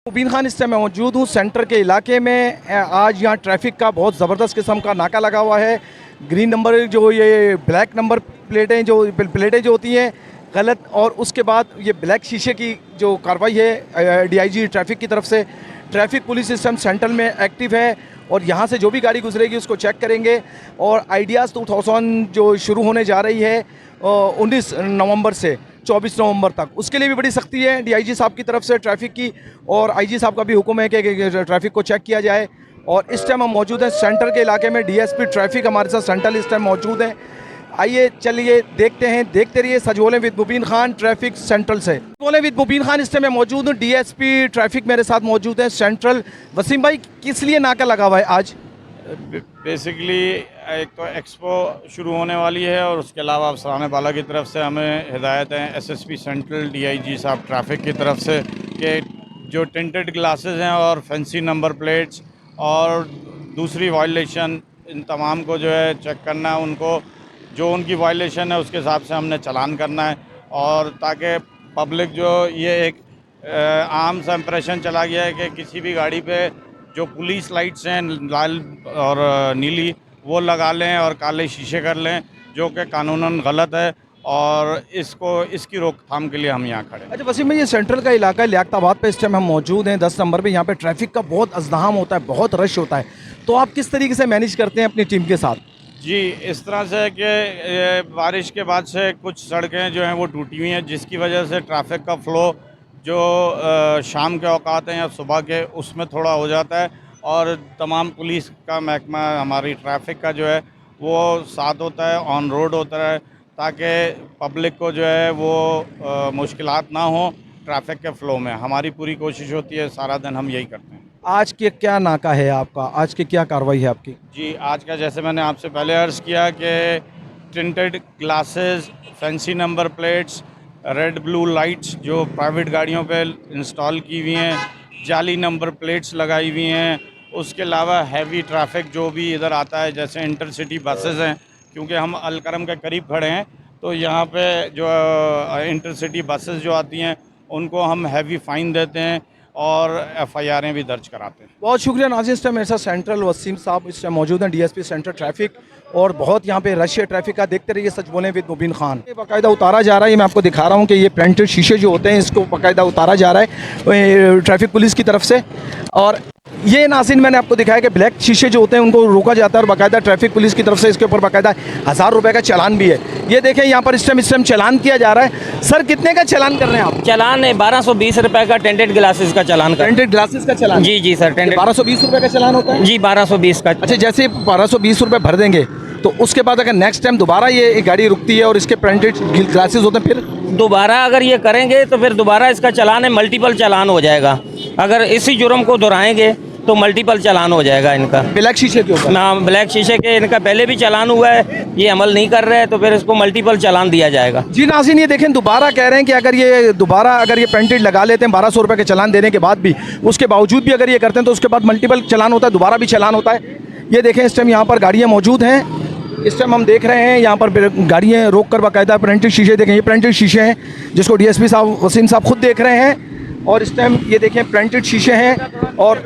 मुबीन खान इस टाइम मैं मौजूद हूँ सेंटर के इलाके में। आज यहाँ ट्रैफिक का बहुत ज़बरदस्त किस्म का नाका लगा हुआ है। ग्रीन नंबर जो ये ब्लैक नंबर प्लेटें जो होती हैं गलत, और उसके बाद ये ब्लैक शीशे की जो कार्रवाई है डीआईजी ट्रैफिक की तरफ से। ट्रैफिक पुलिस सिस्टम सेंट्रल में एक्टिव है और यहाँ से जो भी गाड़ी गुजरेगी उसको चेक करेंगे। और आइडियाज़ 2000 जो शुरू होने जा रही है 19 नवंबर से 24 नवंबर तक, उसके लिए भी बड़ी सख्ती है डीआईजी साहब की तरफ से ट्रैफिक की। और आईजी साहब का भी हुक्म है कि ट्रैफिक को चेक किया जाए। और इस टाइम हम मौजूद हैं सेंटर के इलाके में। डीएसपी ट्रैफिक हमारे साथ सेंट्रल इस टाइम मौजूद हैं। आइए चलिए देखते हैं, देखते रहिए सजोले with Mubeen Khan traffic central से। सजोले विद मुबीन खान इस टाइम मैं मौजूद हूँ, डीएसपी ट्रैफिक मेरे साथ मौजूद है सेंट्रल। वसीम भाई, किस लिए नाका लगा हुआ है आज? बेसिकली एक तो एक्सपो शुरू होने वाली है और उसके अलावा अफसरान बाला की तरफ से हमें हिदायत है एसएसपी सेंट्रल डीआईजी साहब ट्रैफिक की तरफ से कि जो टिंटेड ग्लासेस हैं और फैंसी नंबर प्लेट्स और दूसरी वायलेशन, इन तमाम को जो है चेक करना है। उनको जो उनकी वायलेशन है उसके हिसाब से हमने चालान करना है। और ताकि पब्लिक जो ये एक आम सा इम्प्रेशन चला गया है कि किसी भी गाड़ी पे जो पुलिस लाइट्स हैं लाल और नीली वो लगा लें और काले शीशे कर लें, जो कि कानूनन गलत है। और इसकी रोकथाम के लिए हम यहाँ खड़े हैं। अच्छा वसीम भाई, ये सेंट्रल का इलाका है लियाकताबाद पे इस टाइम हम मौजूद हैं 10 नंबर पे। यहाँ पे ट्रैफिक का बहुत अज़्दहाम होता है, बहुत रश होता है, तो आप किस तरीके से मैनेज करते हैं अपनी टीम के साथ? जी, इस तरह से कि बारिश के बाद से कुछ सड़कें जो हैं वो टूटी हुई हैं, जिसकी वजह से ट्रैफिक का फ़्लो जो शाम के औकात हैं या सुबह के, उसमें थोड़ा हो जाता है। और तमाम पुलिस का महकमा हमारी ट्रैफिक का जो है वो साथ होता है, ऑन रोड होता है, ताकि पब्लिक को जो है वो मुश्किलात ना हो ट्रैफिक के फ़्लो में। हमारी पूरी कोशिश होती है, सारा दिन हम यही करते हैं। आज के क्या नाका है आपका, आज की क्या कार्रवाई है आपकी? जी, आज का जैसे मैंने आपसे पहले अर्ज़ किया कि tinted glasses, fancy number plates, red blue lights जो प्राइवेट गाड़ियों पे इंस्टॉल की हुई हैं, जाली नंबर प्लेट्स लगाई हुई हैं। उसके अलावा हैवी ट्रैफिक जो भी इधर आता है, जैसे इंटरसिटी बसेस हैं, क्योंकि हम अलकरम के करीब खड़े हैं, तो यहाँ पे जो इंटरसिटी बसेस जो आती हैं उनको हम हैवी फ़ाइन देते हैं और एफआईआरें भी दर्ज कराते हैं। बहुत शुक्रिया नाज़रीन, इस टाइम मेरे साथ सेंट्रल वसीम साहब इस टाइम मौजूद हैं, डीएसपी सेंट्रल ट्रैफिक। और बहुत यहाँ पे रश है ट्रैफिक का, देखते रहिए सच बोले विद मुबीन खान। ये बाकायदा उतारा जा रहा है, ये मैं आपको दिखा रहा हूँ कि ये प्रिंटेड शीशे जो होते हैं इसको बाकायदा उतारा जा रहा है ट्रैफिक पुलिस की तरफ से। और ये नाज़रीन मैंने आपको दिखाया कि ब्लैक शीशे जो होते हैं उनको रोका जाता है और बाकायदा ट्रैफिक पुलिस की तरफ से इसके ऊपर बाकायदा 1000 रुपये का चालान भी है। ये देखें यहाँ पर इस टाइम चालान किया जा रहा है। सर कितने का चालान कर रहे हैं आप? चालान है 1220 रुपए का, टेंटेड ग्लासेस का चालान का। टेंटेड ग्लासेस का चालान? जी सर, टेंटेड 1220 रुपये का चालान होता है जी, 1220 का। अच्छा, जैसे 1220 रुपये भर देंगे तो उसके बाद अगर नेक्स्ट टाइम दोबारा ये गाड़ी रुकती है और इसके प्रिंटेड ग्लासेस होते हैं, फिर दोबारा अगर ये करेंगे तो फिर दोबारा इसका चालान है, मल्टीपल चालान हो जाएगा। अगर इसी जुर्म को दोहराएंगे तो मल्टीपल चालान हो जाएगा इनका। ब्लैक शीशे के ऊपर ना, ब्लैक शीशे के इनका पहले भी चालान हुआ है, ये अमल नहीं कर रहे हैं तो फिर इसको मल्टीपल चालान दिया जाएगा। जी नाज़रीन, ये देखें दोबारा कह रहे हैं कि अगर ये प्रिंटेड लगा लेते हैं 1200 रुपये के चालान देने के बाद भी, उसके बावजूद भी अगर ये करते हैं तो उसके बाद मल्टीपल चालान होता है, दोबारा भी चालान होता है। ये देखें इस टाइम यहाँ पर गाड़ियाँ मौजूद हैं। इस टाइम हम देख रहे हैं यहाँ पर गाड़ियाँ रोक कर बाकायदा प्रिंटेड शीशे देखें, ये प्रिंटेड शीशे हैं जिसको डीएसपी साहब वसीम साहब खुद देख रहे हैं। और इस टाइम ये देखें प्रिंटेड शीशे हैं और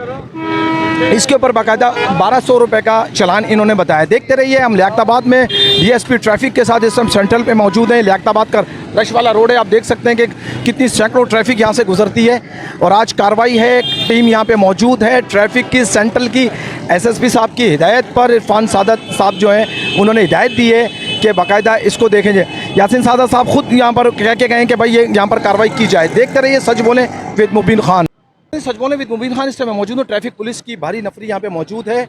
इसके ऊपर बाकायदा 1200 रुपये का चालान इन्होंने बताया। देखते रहिए, हम लियाकताबाद में डीएसपी ट्रैफिक के साथ इस टाइम सेंट्रल पे मौजूद हैं। लियाकताबाद का रश वाला रोड है, आप देख सकते हैं कि कितनी सैकड़ों ट्रैफिक यहाँ से गुजरती है। और आज कार्रवाई है, टीम यहाँ पे मौजूद है ट्रैफिक की सेंट्रल की। एसएसपी साहब की हिदायत पर इरफान सादत साहब जो हैं उन्होंने हिदायत दी है कि बाकायदा इसको देखें। यासीन सादत साहब खुद यहाँ पर कह के गए कि भाई ये यहाँ पर कार्रवाई की जाए। देखते रहिए सच बोलें विद मुबीन खान। सच बोलें विद मुबीन खान इस टाइम मौजूद हूँ। ट्रैफिक पुलिस की भारी नफरी यहाँ पे मौजूद है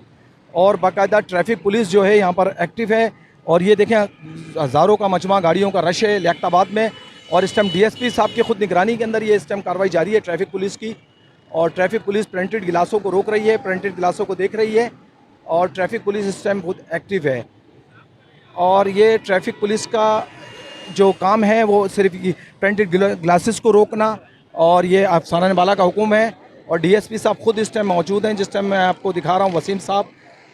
और बाकायदा ट्रैफिक पुलिस जो है यहाँ पर एक्टिव है। और ये देखें हज़ारों का मजमा गाड़ियों का रश है लियाकताबाद में। और इस टाइम डीएसपी साहब की खुद निगरानी के अंदर ये इस टाइम कार्रवाई जारी है ट्रैफिक पुलिस की। और ट्रैफिक पुलिस प्रिंटेड गिलासों को रोक रही है, प्रिंटेड गिलासों को देख रही है। और ट्रैफिक पुलिस इस टाइम बहुत एक्टिव है। और ये ट्रैफिक पुलिस का जो काम है वो सिर्फ प्रिंटेड ग्लासेस को रोकना, और ये अफसरान बाला का हुक्म है। और डीएसपी साहब खुद इस टाइम मौजूद हैं, जिस टाइम मैं आपको दिखा रहा हूँ वसीम साहब।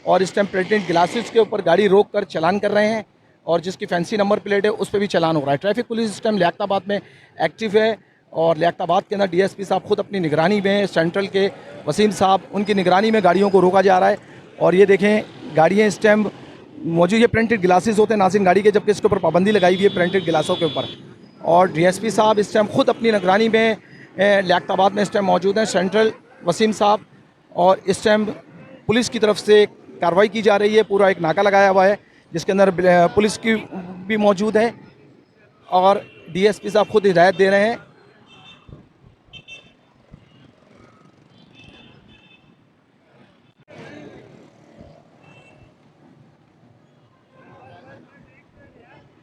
और इस टाइम प्रिंटेड ग्लासेस के ऊपर गाड़ी रोक कर चालान कर रहे हैं और जिसकी फैंसी नंबर प्लेट है उस पर भी चालान हो रहा है। ट्रैफिक पुलिस इस टाइम लियाकताबाद में एक्टिव है और लियाकताबाद के अंदर डीएसपी साहब खुद अपनी निगरानी में, सेंट्रल के वसीम साहब, उनकी निगरानी में गाड़ियों को रोका जा रहा है। और ये देखें गाड़ियाँ इस टाइम मौजूद, ये प्रिंटेड गिलासेस होते हैं नाज़रीन गाड़ी के, जबकि इसके ऊपर पाबंदी लगाई हुई है प्रिंटेड गिलासों के ऊपर। और डीएसपी साहब इस टाइम खुद अपनी निगरानी में लियाकताबाद में इस टाइम मौजूद हैं, सेंट्रल वसीम साहब। और इस टाइम पुलिस की तरफ से कार्रवाई की जा रही है, पूरा एक नाका लगाया हुआ है जिसके अंदर पुलिस की भी मौजूद है और डीएसपी साहब खुद हिदायत दे रहे हैं।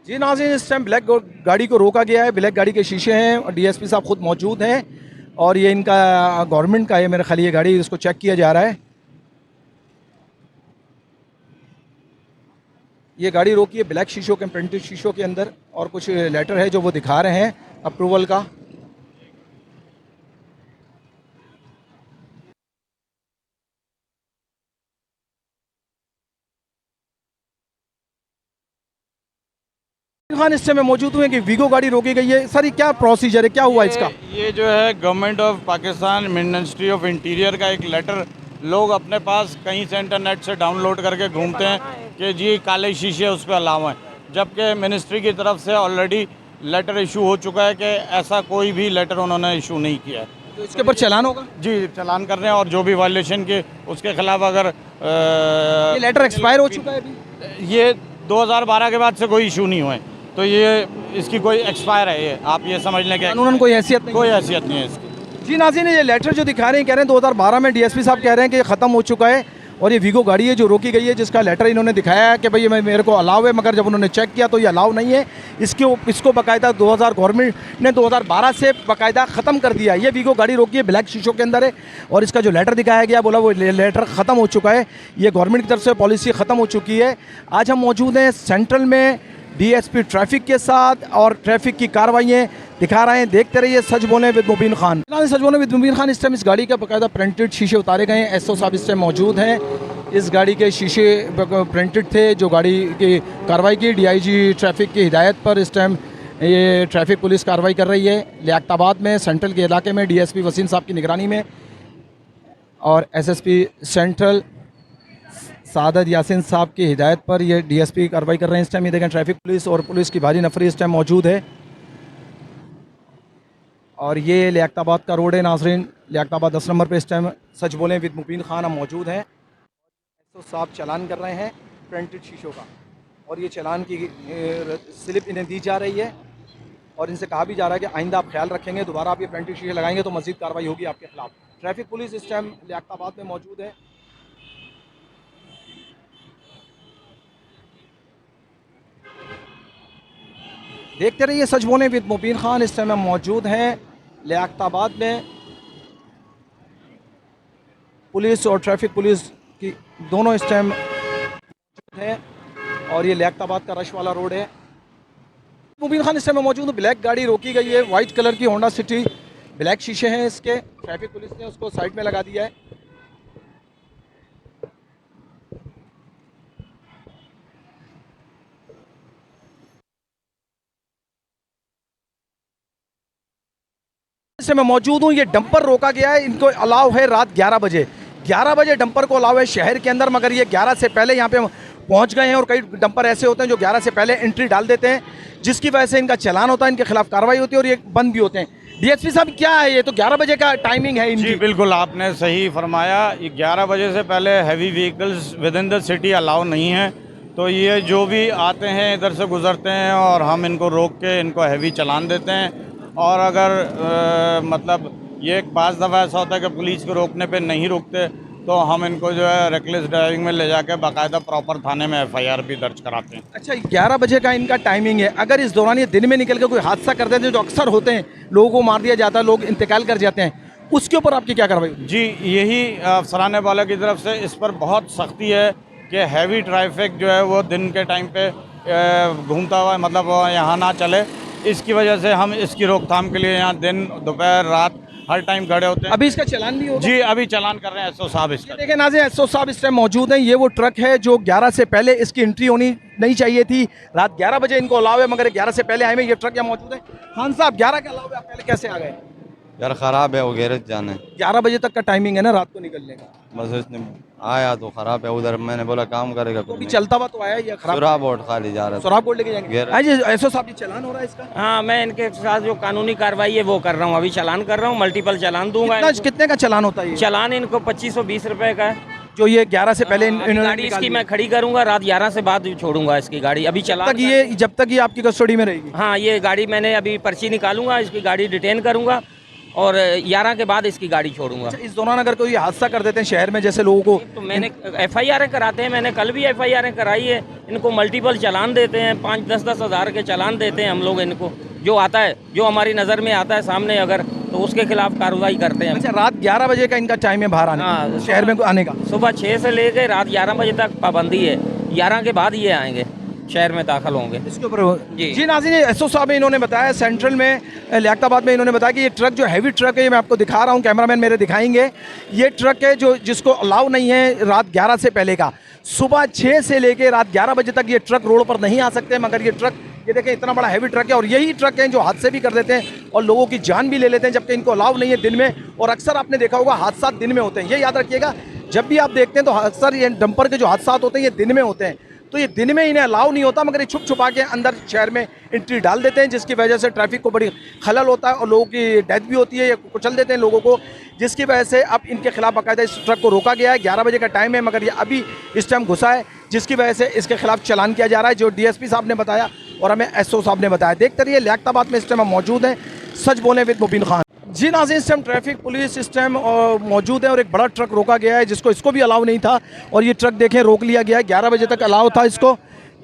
जी नाज़रीन, इस टाइम ब्लैक गाड़ी को रोका गया है, ब्लैक गाड़ी के शीशे हैं और डीएसपी साहब खुद मौजूद हैं। और ये इनका गवर्नमेंट का है मेरे ख्याल, ये गाड़ी, इसको चेक किया जा रहा है। ये गाड़ी रोकी है ब्लैक शीशों के, प्रिंटेड शीशों के अंदर, और कुछ लेटर है जो वो दिखा रहे हैं अप्रूवल का। खान इस समय मौजूद हुए कि वीगो गाड़ी रोकी गई है। सर ये क्या प्रोसीजर है, क्या हुआ इसका? ये जो है government of Pakistan ministry of interior का एक लेटर लोग अपने पास कहीं से इंटरनेट से डाउनलोड करके घूमते हैं कि जी काले शीशे उस पर अलाउ हैं, जबकि मिनिस्ट्री की तरफ से ऑलरेडी लेटर इशू हो चुका है कि ऐसा कोई भी लेटर उन्होंने इशू नहीं किया है। तो इसके ऊपर चालान होगा? जी चालान कर रहे हैं, और जो भी वायलेशन के उसके खिलाफ अगर ये लेटर एक्सपायर हो चुका है अभी? ये 2012 के बाद से कोई इशू नहीं हुए, तो ये इसकी कोई एक्सपायर है, ये आप ये समझ लें कि कानूनन कोई हैसियत नहीं? कोई हैसियत नहीं है इसकी। जी नाज़रीन, ये लेटर जो दिखा रहे हैं, कह रहे हैं 2012 में डीएसपी साहब कह रहे हैं कि ये ख़त्म हो चुका है और ये वीगो गाड़ी है जो रोकी गई है, जिसका लेटर इन्होंने दिखाया है कि भाई मेरे को अलाउ है, मगर जब उन्होंने चेक किया तो ये अलाउ नहीं है। इसको बाकायदा गवर्नमेंट ने 2012 से बाकायदा ख़त्म कर दिया। ये वीगो गाड़ी रोकी है, ब्लैक शीशों के अंदर है, और इसका जो लेटर दिखाया गया बोला वो लेटर ख़त्म हो चुका है। ये गवर्नमेंट की तरफ से पॉलिसी ख़त्म हो चुकी है। आज हम मौजूद हैं सेंट्रल में डीएसपी ट्रैफिक के साथ, और ट्रैफिक की कार्रवाइयाँ दिखा रहे हैं। देखते रहिए सच बोले विद मुबीन खान। सच बोले विद मुबीन खान। इस टाइम इस गाड़ी का बाकायदा प्रिंटेड शीशे उतारे गए हैं। एसओ साहब इस टाइम मौजूद हैं। इस गाड़ी के शीशे प्रिंटेड थे, जो गाड़ी की कार्रवाई की डीआईजी ट्रैफिक की हिदायत पर इस टाइम ये ट्रैफिक पुलिस कार्रवाई कर रही है लियाकताबाद में, सेंट्रल के इलाके में, डीएसपी वसीम साहब की निगरानी में, और एसएसपी सेंट्रल सादत यासिन साहब की हिदायत पर ये डीएसपी कार्रवाई कर रहे हैं। इस टाइम ये देखें ट्रैफिक पुलिस और पुलिस की भारी नफरी इस टाइम मौजूद है। और ये लियाकताबाद का रोड है नाजरीन, लियाकताबाद 10 नंबर पे इस टाइम सच बोलें विद मुबीन खान हम मौजूद हैं। तो साहब चालान कर रहे हैं प्रिंटेड शीशों का, और ये चालान की स्लिप इन्हें दी जा रही है, और इनसे कहा भी जा रहा है कि आइंदा आप ख्याल रखेंगे, दोबारा आप ये प्रिंटेड शीशे लगाएंगे तो मज़ीद कार्रवाई होगी आपके खिलाफ। ट्रैफिक पुलिस इस टाइम लियाकताबाद में मौजूद है। देखते रहिए सच बोले विद मुबीन खान। इस टाइम हम मौजूद हैं लियाकताबाद में। पुलिस और ट्रैफिक पुलिस की दोनों इस टाइम मौजूद हैं, और ये लियाकताबाद का रश वाला रोड है। मुबीन खान इस टाइम मौजूद है। ब्लैक गाड़ी रोकी गई है, वाइट कलर की होंडा सिटी, ब्लैक शीशे हैं इसके। ट्रैफिक पुलिस ने उसको साइड में लगा दिया है। से मैं मौजूद हूँ, ये डंपर रोका गया है, इनको अलाउ है रात 11 बजे। 11 बजे डंपर को अलाउ है शहर के अंदर, मगर ये 11 से पहले यहाँ पे पहुँच गए हैं। और कई डंपर ऐसे होते हैं जो 11 से पहले एंट्री डाल देते हैं, जिसकी वजह से इनका चालान होता है, इनके खिलाफ कार्रवाई होती है, और ये बंद भी होते हैं। डीएसपी साहब क्या है ये? तो 11 बजे का टाइमिंग है इनकी। जी बिल्कुल, आपने सही फरमाया। ये 11 बजे से पहले heavy vehicles with in the city allow नहीं है। तो ये जो भी आते हैं इधर से गुजरते हैं, और हम इनको रोक के इनको हैवी चालान देते हैं। और अगर मतलब ये बाज़ दफ़ा ऐसा होता है कि पुलिस को रोकने पे नहीं रुकते, तो हम इनको जो है रेकलेस ड्राइविंग में ले जाके बाकायदा प्रॉपर थाने में एफआईआर भी दर्ज कराते हैं। अच्छा, 11 बजे का इनका टाइमिंग है। अगर इस दौरान ये दिन में निकल के कोई हादसा कर देते हैं, जो अक्सर होते हैं, लोगों को मार दिया जाता है, लोग इंतकाल कर जाते हैं, उसके ऊपर आपकी क्या कार्रवाई? जी यही अफसरान वाला की तरफ से इस पर बहुत सख्ती है कि हैवी ट्रैफिक जो है वो दिन के टाइम पे घूमता हुआ मतलब यहाँ ना चले। इसकी वजह से हम इसकी रोकथाम के लिए यहाँ दिन दोपहर रात हर टाइम खड़े होते हैं। अभी इसका चालान भी होगा? जी अभी चालान कर रहे हैं एसओ साहब इसका। देखिए नाज़रीन, एसओ साहब इस टाइम मौजूद हैं। ये वो ट्रक है जो 11 से पहले इसकी एंट्री होनी नहीं चाहिए थी। रात 11 बजे इनको अलाउ है, मगर 11 से पहले आए हुए ये ट्रक यहाँ मौजूद है। खान साहब, 11 का अलाउ है, आप पहले कैसे आ गए? यार ख़राब है वो गैरेज जाना है। 11 बजे तक का टाइमिंग है ना रात को निकलने का। बस इसने आया तो ख़राब है, उधर मैंने बोला काम करेगा तो फिर भी नहीं। चलता हुआ तो आया, ये खराब सुराब बोर्ड खाली जा रहा है। सुराब बोर्ड लेके जाएंगे। गैर- हाँ जी, एसओ साहब, ये चालान हो रहा है इसका? हाँ, मैं इनके साथ जो कानूनी कार्रवाई है वो कर रहा हूँ, अभी चालान कर रहा हूँ, मल्टीपल चालान दूंगा इनको। कितने का चालान होता है ये? चालान इनको 2520 रुपए का है। जो ये 11 से पहले अभी गाड़ी इसकी मैं खड़ी करूंगा, रात 11 से बाद छोड़ूंगा इसकी गाड़ी। अभी चालान जब तक ये आपकी कस्टडी में रहेगी। हाँ, ये गाड़ी मैंने अभी पर्ची निकालूंगा, इसकी गाड़ी डिटेन करूंगा और 11 के बाद इसकी गाड़ी छोड़ूंगा। इस दौरान अगर कोई हादसा कर देते हैं शहर में, जैसे लोगों को, तो मैंने FIR कराते हैं, मैंने कल भी FIR कराई है। इनको मल्टीपल चालान देते हैं, 5-10 हज़ार के चालान देते हैं हम लोग इनको। जो आता है, जो हमारी नज़र में आता है सामने अगर, तो उसके खिलाफ कार्रवाई करते हैं। अच्छा, रात 11 बजे का इनका टाइम है बाहर आने का, हाँ, शहर में आने का। सुबह 6 से लेकर रात 11 बजे तक पाबंदी है। 11 के बाद ये आएंगे, शहर में दाखिल होंगे। इसके ऊपर जी। जी नाज़रीन, एसओ साहब इन्होंने बताया, सेंट्रल में लियाकताबाद में इन्होंने बताया कि ये ट्रक जो हैवी ट्रक है, ये मैं आपको दिखा रहा हूँ, कैमरामैन मेरे दिखाएंगे। ये ट्रक है जो जिसको अलाउ नहीं है रात 11 से पहले का। सुबह 6 से लेकर रात 11 बजे तक ये ट्रक रोड पर नहीं आ सकते, मगर ये ट्रक, ये देखें इतना बड़ा हैवी ट्रक है, और यही ट्रक हैं जो हादसे भी कर देते हैं और लोगों की जान भी ले लेते हैं, जबकि इनको अलाउ नहीं है दिन में। और अक्सर आपने देखा होगा हादसा दिन में होते हैं, ये याद रखिएगा। जब भी आप देखते हैं तो अक्सर ये डंपर के जो हादसा होते हैं ये दिन में होते हैं। तो ये दिन में इन्हें अलाउ नहीं होता, मगर ये छुप छुपा के अंदर शहर में एंट्री डाल देते हैं, जिसकी वजह से ट्रैफिक को बड़ी खलल होता है और लोगों की डेथ भी होती है, या कुचल देते हैं लोगों को, जिसकी वजह से अब इनके खिलाफ बाकायदा इस ट्रक को रोका गया है। 11 बजे का टाइम है, मगर ये अभी इस टाइम घुसा है, जिसकी वजह से इसके खिलाफ चालान किया जा रहा है, जो DSP साहब ने बताया और हमें एसओ साहब ने बताया। देखते रहिए, लियाकताबाद में इस टाइम हम मौजूद हैं, सच बोलें विद मुबीन खान। जी नाज़रीन, इस टाइम ट्रैफिक पुलिस इस टाइम मौजूद है और एक बड़ा ट्रक रोका गया है, जिसको इसको भी अलाउ नहीं था, और ये ट्रक देखें रोक लिया गया है। 11 बजे तक अलाउ था इसको,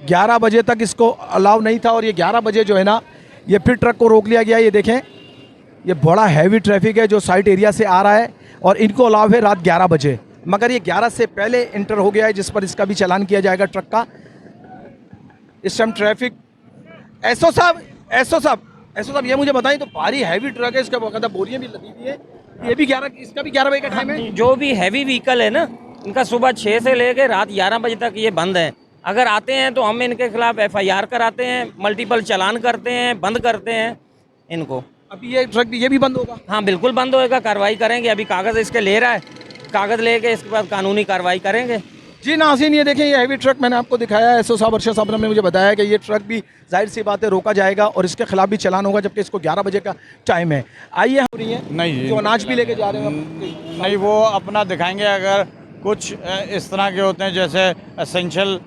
11 बजे तक इसको अलाउ नहीं था, और ये 11 बजे जो है ना, ये फिर ट्रक को रोक लिया गया है। ये देखें, ये बड़ा हैवी ट्रैफिक है जो साइट एरिया से आ रहा है, और इनको अलाउ है रात 11 बजे, मगर ये 11 से पहले इंटर हो गया है, जिस पर इसका भी चालान किया जाएगा ट्रक का। इस टाइम ट्रैफिक, एसओ साहब ये मुझे बताएं, तो भारी हैवी ट्रक है, इसका बाकायदा बोरियां भी लगी हुई है, ये भी 11, इसका भी 11 बजे का टाइम है। जो भी हैवी व्हीकल है ना, इनका सुबह 6 से लेकर रात 11 बजे तक ये बंद है। अगर आते हैं तो हम इनके खिलाफ FIR कराते हैं, मल्टीपल चालान करते हैं, बंद करते हैं इनको। अभी ये ट्रक भी, ये भी बंद होगा? हाँ, बिल्कुल बंद होएगा, कार्रवाई करेंगे। अभी कागज़ इसके ले रहा है, कागज़ लेके इसके बाद कानूनी कार्रवाई करेंगे। जी नाज़रीन, ये देखें, ये हैवी ट्रक मैंने आपको दिखाया है। एसओ साहब, अरशद साहब ने मुझे बताया कि ये ट्रक भी जाहिर सी बात है रोका जाएगा और इसके खिलाफ भी चालान होगा, जबकि इसको 11 बजे का टाइम है। आइए, हो रही है नहीं, जो अनाज भी लेके जा रहे हैं नहीं, वो अपना दिखाएंगे। अगर कुछ इस तरह के होते हैं जैसे एसेंशियल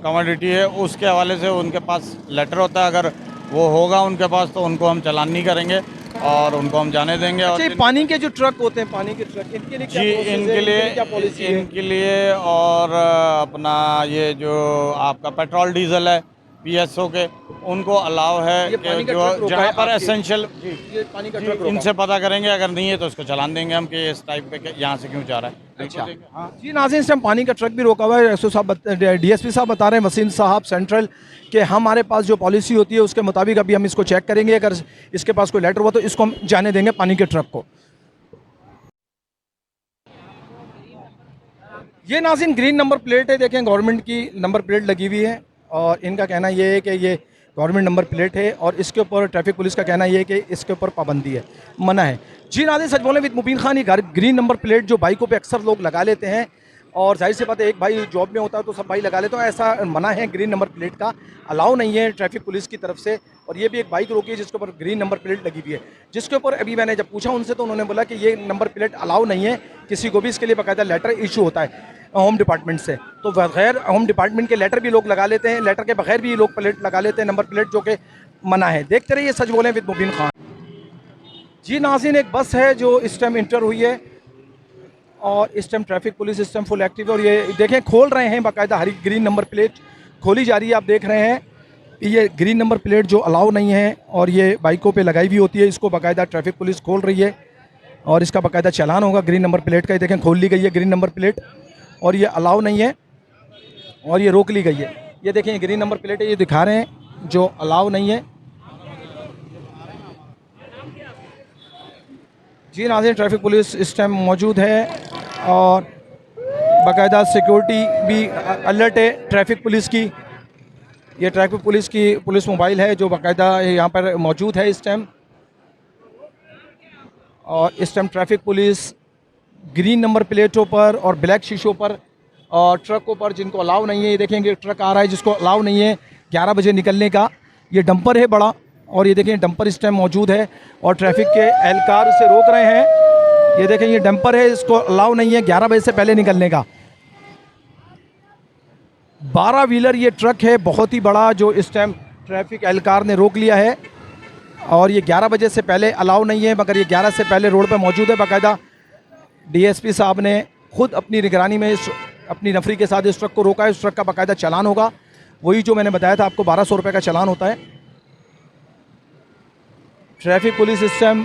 कमोडिटी है, उसके हवाले से उनके पास लेटर होता है, अगर वो होगा उनके पास तो उनको हम चालान नहीं करेंगे और उनको हम जाने देंगे। और अच्छा, पानी के जो ट्रक होते हैं, पानी के ट्रक, इनके लिए क्या जी, प्रोसेस है? क्या पॉलिसी है? इनके लिए और अपना ये जो आपका पेट्रोल डीजल है PSO के, उनको अलाउ है ये कि पानी का जो ट्रक रोका जहाँ है पर आपके? एसेंशियल, ये पानी का ट्रक रोका इनसे पता करेंगे, अगर नहीं है तो उसको चलान देंगे हम कि इस टाइप पे यहाँ से क्यों जा रहा है। अच्छा। हाँ, जी नाज़रीन, इस टाइम पानी का ट्रक भी रोका हुआ है। एसओ साहब, DSP साहब बता रहे हैं, वसीम साहब सेंट्रल, कि हमारे पास जो पॉलिसी होती है उसके मुताबिक अभी हम इसको चेक करेंगे, अगर इसके पास कोई लेटर हुआ तो इसको हम जाने देंगे पानी के ट्रक को। ये नाज़रीन ग्रीन नंबर प्लेट है, देखें गवर्नमेंट की नंबर प्लेट लगी हुई है, और इनका कहना ये है कि ये गवर्नमेंट नंबर प्लेट है, और इसके ऊपर ट्रैफिक पुलिस का कहना ये है कि इसके ऊपर पाबंदी है, मना है। जी नाज़रीन, सच बोले विद मुबीन खान, ये ग्रीन नंबर प्लेट जो बाइकों पे अक्सर लोग लगा लेते हैं, और जाहिर सी बात है एक भाई जॉब में होता है तो सब भाई लगा लेते हैं, ऐसा मना है। ग्रीन नंबर प्लेट का अलाउ नहीं है ट्रैफिक पुलिस की तरफ से। और ये भी एक बाइक रोकी है जिसके ऊपर ग्रीन नंबर प्लेट लगी हुई है, जिसके ऊपर अभी मैंने जब पूछा उनसे तो उन्होंने बोला कि ये नंबर प्लेट अलाउ नहीं है किसी को भी, इसके लिए बाकायदा लेटर इशू होता है होम डिपार्टमेंट से। तो बगैर होम डिपार्टमेंट के लेटर भी लोग लगा लेते हैं, लेटर के बगैर भी लोग प्लेट लगा लेते हैं, नंबर प्लेट, जो कि मना है। देखते रहिए सच बोलें विद मुबीन खान। जी नाज़रीन, एक बस है जो इस टाइम इंटर हुई है, और इस टाइम ट्रैफिक पुलिस इस टाइम फुल एक्टिव है, और ये देखें खोल रहे हैं बाकायदा, हरी ग्रीन नंबर प्लेट खोली जा रही है। आप देख रहे हैं ये ग्रीन नंबर प्लेट जो अलाउ नहीं है और ये बाइकों पे लगाई हुई होती है, इसको बाकायदा ट्रैफिक पुलिस खोल रही है, और इसका बाकायदा चालान होगा ग्रीन नंबर प्लेट का। ये देखें खोल ली गई है ग्रीन नंबर प्लेट, और ये अलाउ नहीं है और ये रोक ली गई है। ये देखें, ये ग्रीन नंबर प्लेट है, ये दिखा रहे हैं जो अलाउ नहीं है। जी नाज़रीन, ट्रैफिक पुलिस इस टाइम मौजूद है और बाकायदा सिक्योरिटी भी अलर्ट है ट्रैफिक पुलिस की। ये ट्रैफिक पुलिस की पुलिस मोबाइल है जो बाकायदा यहाँ पर मौजूद है इस टाइम। और इस time traffic police green number प्लेटों पर और ब्लैक शीशों पर और ट्रकों पर जिनको अलाउ नहीं है, ये देखेंगे ट्रक आ रहा है जिसको अलाउ नहीं है 11 बजे निकलने का। ये डंपर है बड़ा और ये देखें डंपर इस टाइम मौजूद है और ट्रैफिक के एहलकार से रोक रहे हैं। ये देखें ये डंपर है, इसको अलाउ नहीं है 11 बजे से पहले निकलने का। 12 व्हीलर ये ट्रक है बहुत ही बड़ा जो इस टाइम ट्रैफिक एहलकार ने रोक लिया है और ये 11 बजे से पहले अलाउ नहीं है, मगर ये 11 से पहले रोड पर मौजूद है। बाकायदा डीएसपी साहब ने खुद अपनी निगरानी में अपनी नफरी के साथ इस ट्रक को रोका है। इस ट्रक का बाकायदा चालान होगा, वही जो मैंने बताया था आपको 1200 रुपये का चालान होता है। ट्रैफिक पुलिस इस टाइम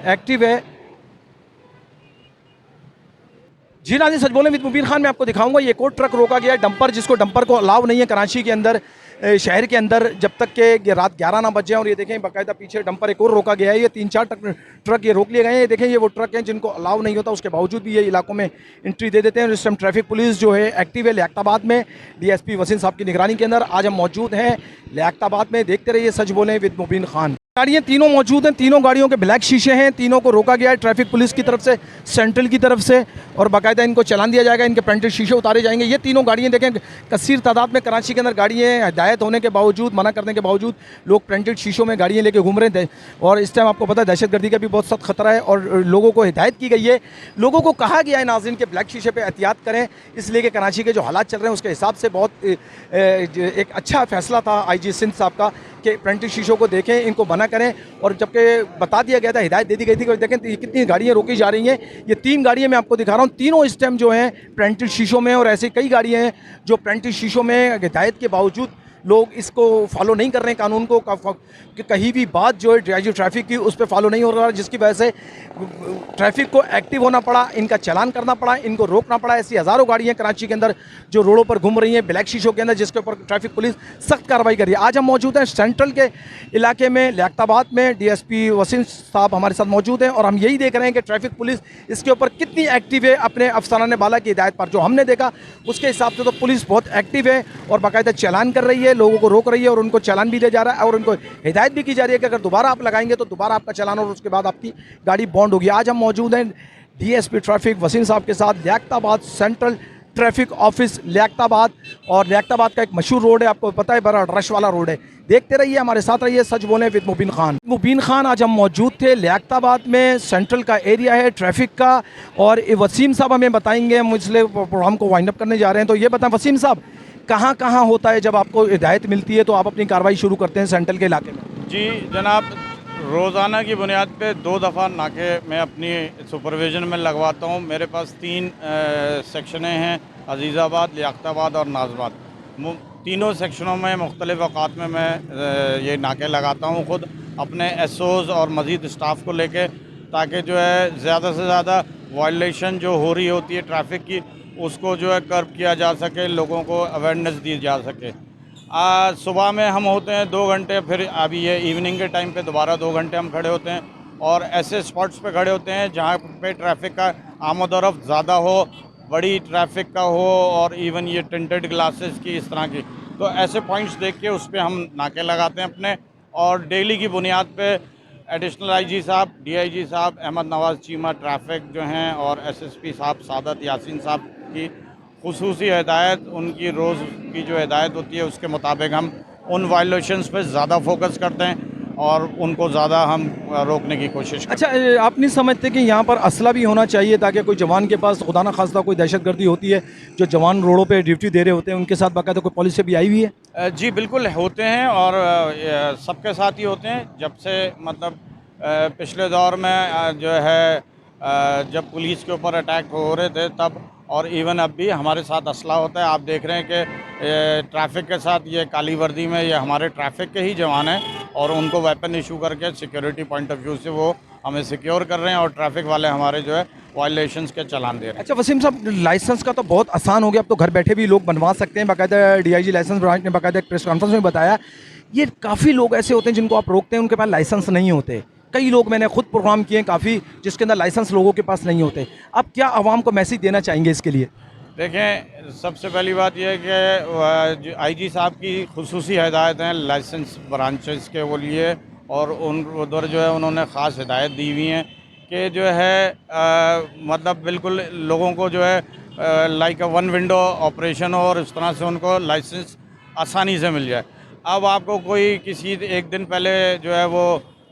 एक्टिव है। जी नाज़रीन, सच बोले विद मुबीन खान मैं आपको दिखाऊंगा ये एक और ट्रक रोका गया है, डंपर, जिसको डंपर को अलाउ नहीं है कराची के अंदर, शहर के अंदर, जब तक के रात 11 ना बज जाए। और ये देखें बाकायदा पीछे डंपर एक और रोका गया है। ये 3-4 ट्रक ये रोक लिए गए हैं। ये देखें ये वो ट्रक हैं जिनको अलाउ नहीं होता, उसके बावजूद भी ये इलाकों में एंट्री दे देते हैं। और इस टाइम ट्रैफिक पुलिस जो है एक्टिव है लियाकताबाद में, डीएसपी वसीम साहब की निगरानी के अंदर। आज हम मौजूद हैं लियाकताबाद में। देखते रहिए सच बोलें विद मुबीन खान। गाड़ियाँ तीनों मौजूद हैं, तीनों गाड़ियों के ब्लैक शीशे हैं, तीनों को रोका गया है ट्रैफिक पुलिस की तरफ से, सेंट्रल की तरफ से, और बाकायदा इनको चलान दिया जाएगा, इनके प्रिंटेड शीशे उतारे जाएंगे। ये तीनों गाड़ियाँ देखें कसीर तादाद में कराची के अंदर गाड़ियाँ हैं। हिदायत होने के बावजूद, मना करने के बावजूद लोग प्रिंटेड शीशों में गाड़ियाँ लेके घूम रहे थे। और इस टाइम आपको पता है दहशतगर्दी का भी बहुत सख्त खतरा है और लोगों को हिदायत की गई है, लोगों को कहा गया है नाज़रीन के ब्लैक शीशे पर एहतियात करें, इसलिए कि कराची के जो हालात चल रहे हैं उसके हिसाब से बहुत एक अच्छा फैसला था IG सिंध साहब का कि प्रिंटेड शीशों को देखें, इनको मना करें। और जबकि बता दिया गया था, हिदायत दे दी गई थी कि देखें कितनी गाड़ियाँ रोकी जा रही हैं। ये 3 गाड़ियाँ मैं आपको दिखा रहा हूँ, तीनों इस टाइम जो हैं प्रिंटेड शीशों में, और ऐसे कई गाड़ियाँ हैं जो प्रिंटेड शीशों में हिदायत के बावजूद लोग इसको फॉलो नहीं कर रहे हैं, कानून को। कि कहीं भी बात जो है जो ट्रैफिक की उस पर फॉलो नहीं हो रहा, जिसकी वजह से ट्रैफिक को एक्टिव होना पड़ा, इनका चालान करना पड़ा, इनको रोकना पड़ा। ऐसी हज़ारों गाड़ियाँ कराची के अंदर जो रोडों पर घूम रही हैं ब्लैक शीशों के अंदर, जिसके ऊपर ट्रैफिक पुलिस सख्त कार्रवाई कर रही है। आज हम मौजूद हैं सेंट्रल के इलाके में लियाकताबाद में, डीएसपी वसीम साहब हमारे साथ मौजूद हैं और हम यही देख रहे हैं कि ट्रैफिक पुलिस इसके ऊपर कितनी एक्टिव है अपने अफसरान बाला की हिदायत पर। जो हमने देखा उसके हिसाब से तो पुलिस बहुत एक्टिव है और बाकायदा चालान कर रही है, लोगों को रोक रही है और उनको चालान भी दिया जा रहा है और उनको हिदायत भी की जा रही है कि अगर दोबारा आप लगाएंगे तो दोबारा आपका चालान और उसके बाद आपकी गाड़ी बॉन्ड होगी। आज हम मौजूद हैं डीएसपी ट्रैफिक वसीम साहब के साथ Liaquatabad central traffic office Liaquatabad. और लियाकताबाद का एक मशहूर रोड है, आपको पता है, बड़ा रश वाला रोड है। देखते रहिए, हमारे साथ रहिए, सच बोलें विद मुबीन खान। मुबीन खान, आज हम मौजूद थे लियाकताबाद में, सेंट्रल का एरिया है ट्रैफिक का, और वसीम साहब हमें बताएंगे, हम इसलिए प्रोग्राम को वाइंड अप करने जा रहे हैं। तो ये बताएं वसीम साहब, कहाँ कहाँ होता है जब आपको हिदायत मिलती है तो आप अपनी कार्रवाई शुरू करते हैं सेंट्रल के इलाके में? जी जनाब, रोज़ाना की बुनियाद पे 2 दफ़ा नाके मैं अपनी सुपरविज़न में लगवाता हूँ। मेरे पास 3 सेक्शनें हैं, अजीज़ाबाद, लियाकताबाद और नाज़बाद। तीनों सेक्शनों में मुख्तलिफ़ अवकात में मैं ये नाके लगाता हूँ खुद अपने एसओज़ और मज़ीद स्टाफ को लेके, ताकि जो है ज़्यादा से ज़्यादा वायलेशन जो हो रही होती है ट्रैफिक की उसको जो है कर्ब किया जा सके, लोगों को अवेयरनेस दी जा सके। सुबह में हम होते हैं 2 घंटे, फिर अभी ये इवनिंग के टाइम पे दोबारा 2 घंटे हम खड़े होते हैं और ऐसे स्पॉट्स पे खड़े होते हैं जहाँ पे ट्रैफिक का आमद-ओ-रफ्त ज़्यादा हो, बड़ी ट्रैफिक का हो और इवन ये टिंटेड ग्लासेस की इस तरह की, तो ऐसे पॉइंट्स देख के उस पर हम नाके लगाते हैं अपने। और डेली की बुनियाद पे एडिशनल IG साहब, DIG साहब, अहमद नवाज़ चीमा ट्रैफिक जो हैं और SSP साहब सादत यासीन साहब की खुसूसी हिदायत, उनकी रोज़ की जो हिदायत होती है उसके मुताबिक हम उन वायलेशंस पे ज़्यादा फोकस करते हैं और उनको ज़्यादा हम रोकने की कोशिश करते हैं। अच्छा, आप नहीं समझते कि यहाँ पर असला भी होना चाहिए ताकि कोई जवान के पास खुदा ना खास्ता कोई दहशतगर्दी होती है, जो जवान रोडों पे ड्यूटी दे रहे होते हैं, उनके साथ बाकायदा कोई पॉलिसी भी आई हुई है? जी बिल्कुल होते हैं और सबके साथ ही होते हैं। जब से मतलब पिछले दौर में जो है जब पुलिस के ऊपर अटैक हो रहे थे तब, और इवन अब भी हमारे साथ असला होता है। आप देख रहे हैं कि ट्रैफिक के साथ ये काली वर्दी में ये हमारे ट्रैफिक के ही जवान हैं और उनको वेपन इशू करके सिक्योरिटी पॉइंट ऑफ व्यू से वो हमें सिक्योर कर रहे हैं और ट्रैफिक वाले हमारे जो है वायलेशंस के चालान दे रहे हैं। अच्छा वसीम साहब, लाइसेंस का तो बहुत आसान हो गया, अब तो घर बैठे भी लोग बनवा सकते हैं। बाकायदा DIG लाइसेंस ब्रांच ने बाकायदा एक प्रेस कॉन्फ्रेंस में बताया, ये काफ़ी लोग ऐसे होते हैं जिनको आप रोकते हैं, उनके पास लाइसेंस नहीं होते, कई लोग मैंने खुद प्रोग्राम किए हैं काफ़ी, जिसके अंदर लाइसेंस लोगों के पास नहीं होते। अब क्या आवाम को मैसेज देना चाहेंगे इसके लिए? देखें, सबसे पहली बात यह है कि आईजी साहब की खुसूसी हिदायत हैं लाइसेंस ब्रांचेस के वो लिए, और उन उधर जो है उन्होंने ख़ास हिदायत दी हुई हैं कि जो है मतलब बिल्कुल लोगों को जो है लाइक वन विंडो ऑपरेशन हो और इस तरह से उनको लाइसेंस आसानी से मिल जाए। अब आपको कोई किसी एक दिन पहले जो है वो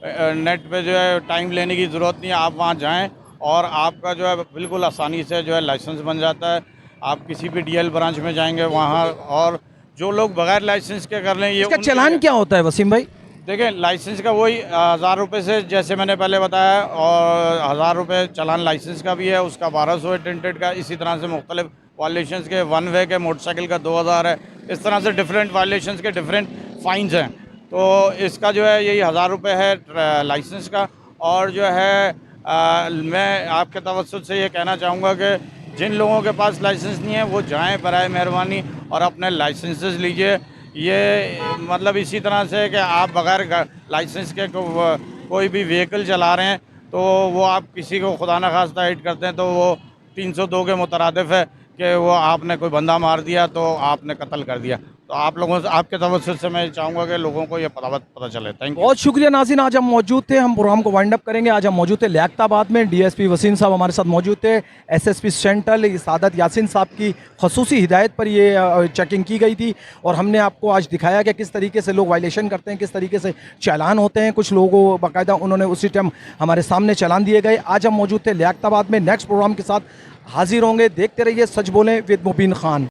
नेट पे जो है टाइम लेने की ज़रूरत नहीं है, आप वहाँ जाएं और आपका जो है बिल्कुल आसानी से जो है लाइसेंस बन जाता है। आप किसी भी डीएल ब्रांच में जाएंगे वहाँ, और जो लोग बगैर लाइसेंस के कर लें ये इसका उनके चालान लिए- क्या होता है वसीम भाई? देखें, लाइसेंस का वही 1000 रुपये से, जैसे मैंने पहले बताया, और 1000 रुपये चालान लाइसेंस का भी है, उसका 1200 है टिंटेड का। इसी तरह से मुख्तलिफ वायलेशंस के, वन वे के मोटरसाइकिल का 2000 है। इस तरह से डिफरेंट वायलेशंस के डिफरेंट फ़ाइन्स हैं। तो इसका जो है यही 1000 रुपये है लाइसेंस का। और जो है मैं आपके तवज्जुह से ये कहना चाहूँगा कि जिन लोगों के पास लाइसेंस नहीं है वो जाएँ बराए मेहरबानी और अपने लाइसेंसेस लीजिए। ये मतलब इसी तरह से कि आप बगैर लाइसेंस के कोई भी व्हीकल चला रहे हैं तो वो आप किसी को खुदा न खास्ता हिट करते हैं तो वो 302 के मुतरादिफ है कि वो आपने कोई बंदा मार दिया तो आपने कत्ल कर दिया। तो आप लोगों से, आपके तवज्जुह से मैं चाहूँगा कि लोगों को ये पता चले। Thank you. बहुत शुक्रिया नाज़रीन, आज हम मौजूद थे, हम प्रोग्राम को वाइंड अप करेंगे। आज हम मौजूद थे लियाकताबाद में, डीएसपी वसीम साहब हमारे साथ मौजूद थे। एसएसपी सेंट्रल सादत यासिन साहब की खसूसी हिदायत पर ये चेकिंग की गई थी और हमने आपको आज दिखाया कि किस तरीके से लोग वायलेशन करते हैं, किस तरीके से चालान होते हैं। कुछ लोगों को बाकायदा उन्होंने उसी टाइम हमारे सामने चालान दिए गए। आज हम मौजूद थे लियाकताबाद में। नेक्स्ट प्रोग्राम के साथ हाजिर होंगे। देखते रहिए सच बोलें विद मुबीन खान।